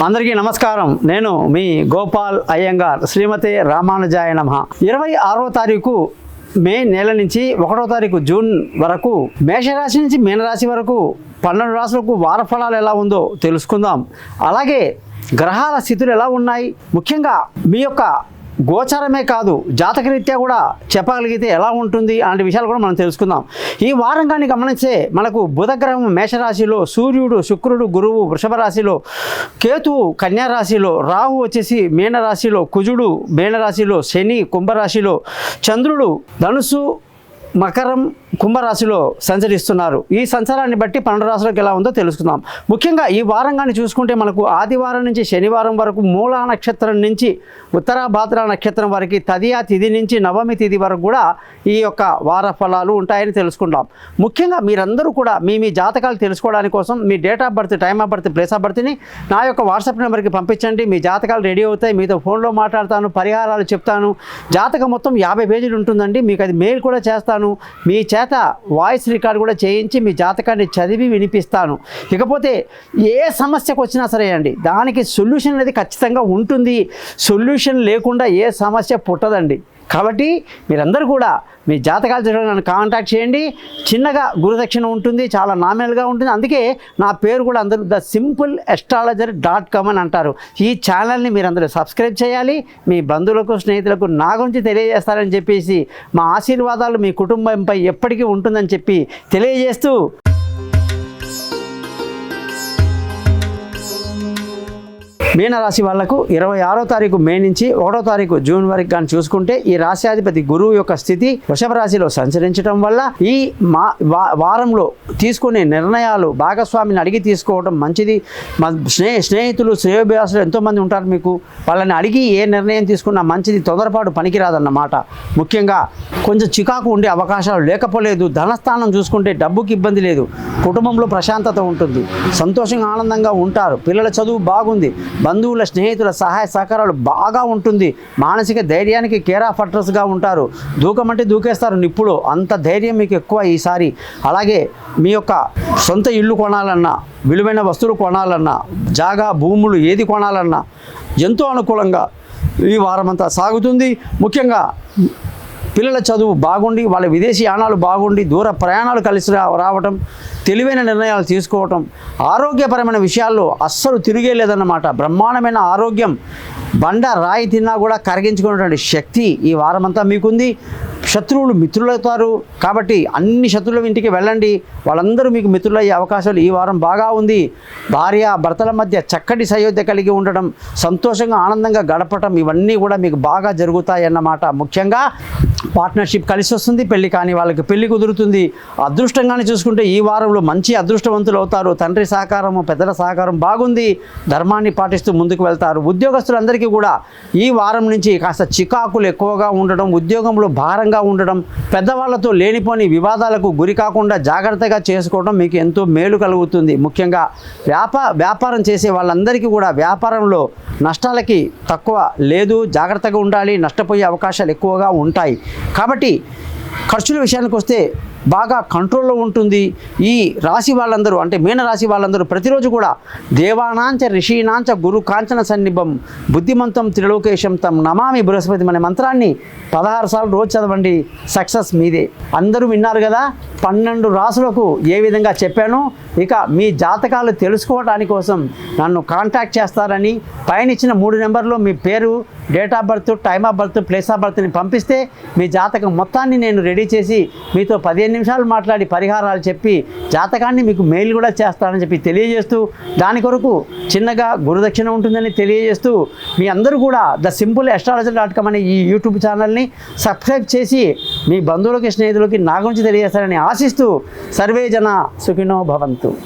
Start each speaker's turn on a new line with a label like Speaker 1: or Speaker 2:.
Speaker 1: అందరికీ నమస్కారం. నేను మీ గోపాల్ అయ్యంగార్. శ్రీమతే రామానుజాయ నమః. 26వ తారీఖు మే నెల నుంచి 1వ తారీఖు జూన్ వరకు మేషరాశి నుంచి మీనరాశి వరకు 12 రాశులకు వార ఫలాలు ఎలా ఉందో తెలుసుకుందాం. అలాగే గ్రహాల స్థితులు ఎలా ఉన్నాయి, ముఖ్యంగా మీ యొక్క గోచారమే కాదు జాతకరీత్యా కూడా చెప్పగలిగితే ఎలా ఉంటుంది అలాంటి విషయాలు కూడా మనం తెలుసుకుందాం. ఈ వారం కానీ గమనించే మనకు బుధగ్రహం మేషరాశిలో, సూర్యుడు, శుక్రుడు, గురువు వృషభ రాశిలో, కేతువు కన్యా రాశిలో, రాహు వచ్చేసి మీనరాశిలో, కుజుడు మీనరాశిలో, శని కుంభరాశిలో, చంద్రుడు ధనుసు, మకరం, కుంభరాశిలో సంచరిస్తున్నారు. ఈ సంచారాన్ని బట్టి 12 రాశులకు ఎలా ఉందో తెలుసుకుందాం. ముఖ్యంగా ఈ వారం కానీ చూసుకుంటే మనకు ఆదివారం నుంచి శనివారం వరకు మూలా నక్షత్రం నుంచి ఉత్తరాభాద్ర నక్షత్రం వరకు తదియా తిథి నుంచి నవమి తిథి వరకు కూడా ఈ యొక్క వార ఫలాలు ఉంటాయని తెలుసుకుంటాం. ముఖ్యంగా మీరందరూ కూడా మీ జాతకాలు తెలుసుకోవడానికి కోసం మీ date of birth, time of birth, place of బర్త్ని నా యొక్క వాట్సాప్ నెంబర్కి పంపించండి. మీ జాతకాలు రెడీ అవుతాయి. మీతో ఫోన్లో మాట్లాడతాను, పరిహారాలు చెప్తాను. జాతకం మొత్తం 50 పేజీలు ఉంటుందండి. మీకు అది మెయిల్ కూడా చేస్తాను. మీ చేత వాయిస్ రికార్డ్ కూడా చేయించి మీ జాతకాన్ని చదివి వినిపిస్తాను. ఇకపోతే ఏ సమస్యకు వచ్చినా సరే అండి, దానికి సొల్యూషన్ అనేది ఖచ్చితంగా ఉంటుంది. సొల్యూషన్ లేకుండా ఏ సమస్య పుట్టదండి. కాబట్టి మీరందరూ కూడా మీ జాతకాలు చదవడానికి నన్ను కాంటాక్ట్ చేయండి. చిన్నగా గురుదక్షిణ ఉంటుంది, చాలా నామినల్గా ఉంటుంది. అందుకే నా పేరు కూడా అందరూ thesimpleastrologer.com అని అంటారు. ఈ ఛానల్ని మీరందరూ సబ్స్క్రైబ్ చేయాలి. మీ బంధువులకు, స్నేహితులకు నా గురించి తెలియజేస్తారని చెప్పేసి మా ఆశీర్వాదాలు మీ కుటుంబంపై ఎప్పటికీ ఉంటుందని చెప్పి తెలియజేస్తూ మీనరాశి వాళ్లకు 26వ తారీఖు మే నుంచి 1వ తారీఖు జూన్ వరకు కానీ చూసుకుంటే ఈ రాశ్యాధిపతి గురువు యొక్క స్థితి వృషభ రాశిలో సంచరించడం వల్ల ఈ వారంలో తీసుకునే నిర్ణయాలు భాగస్వామిని అడిగి తీసుకోవడం మంచిది. స్నేహితులు, శ్రేయోభిలాషులు ఎంతోమంది ఉంటారు. మీకు వాళ్ళని అడిగి ఏ నిర్ణయం తీసుకున్నా మంచిది. తొందరపాటు పనికిరాదన్నమాట. ముఖ్యంగా కొంచెం చికాకు ఉండే అవకాశాలు లేకపోలేదు. ధనస్థానం చూసుకుంటే డబ్బుకి ఇబ్బంది లేదు. కుటుంబంలో ప్రశాంతత ఉంటుంది. సంతోషంగా, ఆనందంగా ఉంటారు. పిల్లల చదువు బాగుంది. బంధువుల, స్నేహితుల సహాయ సహకారాలు బాగా ఉంటుంది. మానసిక ధైర్యానికి కేర్ ఆఫ్ అడ్రస్గా ఉంటారు. దూకమంటే దూకేస్తారు నిప్పులో, అంత ధైర్యం మీకు ఎక్కువ ఈసారి. అలాగే మీ యొక్క సొంత ఇల్లు కొనాలన్నా, విలువైన వస్తువులు కొనాలన్నా, జాగా భూములు ఏది కొనాలన్నా ఎంతో అనుకూలంగా ఈ వారమంతా సాగుతుంది. ముఖ్యంగా పిల్లల చదువు బాగుండి, వాళ్ళ విదేశీ యానాలు బాగుండి, దూర ప్రయాణాలు కలిసి రావటం, తెలివైన నిర్ణయాలు తీసుకోవటం, ఆరోగ్యపరమైన విషయాల్లో అస్సలు తిరిగే లేదన్నమాట. బ్రహ్మాండమైన ఆరోగ్యం, బండ రాయి తిన్నా కూడా కరిగించుకునేటువంటి శక్తి ఈ వారమంతా మీకుంది. శత్రువులు మిత్రులవుతారు. కాబట్టి అన్ని శత్రువుల ఇంటికి వెళ్ళండి. వాళ్ళందరూ మీకు మిత్రులయ్యే అవకాశాలు ఈ వారం బాగా ఉంది. భార్య భర్తల మధ్య చక్కటి సయోధ్య కలిగి ఉండడం, సంతోషంగా ఆనందంగా గడపటం, ఇవన్నీ కూడా మీకు బాగా జరుగుతాయి అన్నమాట. ముఖ్యంగా పార్ట్నర్షిప్ కలిసి వస్తుంది. పెళ్లి కాని వాళ్ళకి పెళ్లి కుదురుతుంది. అదృష్టంగానే చూసుకుంటే ఈ వారంలో మంచి అదృష్టవంతులు అవుతారు. తండ్రి సహకారము, పెద్దల సహకారం బాగుంది. ధర్మాన్ని పాటిస్తూ ముందుకు వెళ్తారు. ఉద్యోగస్తులందరికీ కూడా ఈ వారం నుంచి కాస్త చికాకులు ఎక్కువగా ఉండడం, ఉద్యోగంలో భారంగా ఉండడం, పెద్దవాళ్లతో లేనిపోని వివాదాలకు గురి కాకుండా జాగ్రత్తగా చేసుకోవడం మీకు ఎంతో మేలు కలుగుతుంది. ముఖ్యంగా వ్యాపారం చేసే వాళ్ళందరికీ కూడా వ్యాపారంలో నష్టాలకి తక్కువ లేదు. జాగ్రత్తగా ఉండాలి. నష్టపోయే అవకాశాలు ఎక్కువగా ఉంటాయి. కాబట్టి ఖర్చుల విషయానికి వస్తే బాగా కంట్రోల్లో ఉంటుంది. ఈ రాశి వాళ్ళందరూ, అంటే మీనరాశి వాళ్ళందరూ ప్రతిరోజు కూడా దేవానాంచ ఋషీనాంచ గురు కాంచన సన్నిభం బుద్ధిమంతం త్రిలోకేశం తం నమామి బృహస్పతి అనే మంత్రాన్ని 16 సార్లు రోజు చదవండి. సక్సెస్ మీదే. అందరూ విన్నారు కదా 12 రాశులకు ఏ విధంగా చెప్పాను. ఇక మీ జాతకాలు తెలుసుకోవడానికి కోసం నన్ను కాంటాక్ట్ చేస్తారని పైన ఇచ్చిన 3 నెంబర్లో మీ పేరు, date of birth, time of birth, place of బర్త్ని పంపిస్తే మీ జాతకం మొత్తాన్ని నేను రెడీ చేసి మీతో 15 నిమిషాలు మాట్లాడి పరిహారాలు చెప్పి జాతకాన్ని మీకు మెయిల్ కూడా చేస్తానని చెప్పి తెలియజేస్తూ, దాని కొరకు చిన్నగా గురుదక్షిణ ఉంటుందని తెలియజేస్తూ, మీ అందరూ కూడా thesimpleastrologer.com అనే ఈ యూట్యూబ్ ఛానల్ని సబ్స్క్రైబ్ చేసి మీ బంధువులకి, స్నేహితులకి నా గురించి తెలియజేస్తారని ఆశిస్తూ సర్వే జన సుఖినో భవంతు.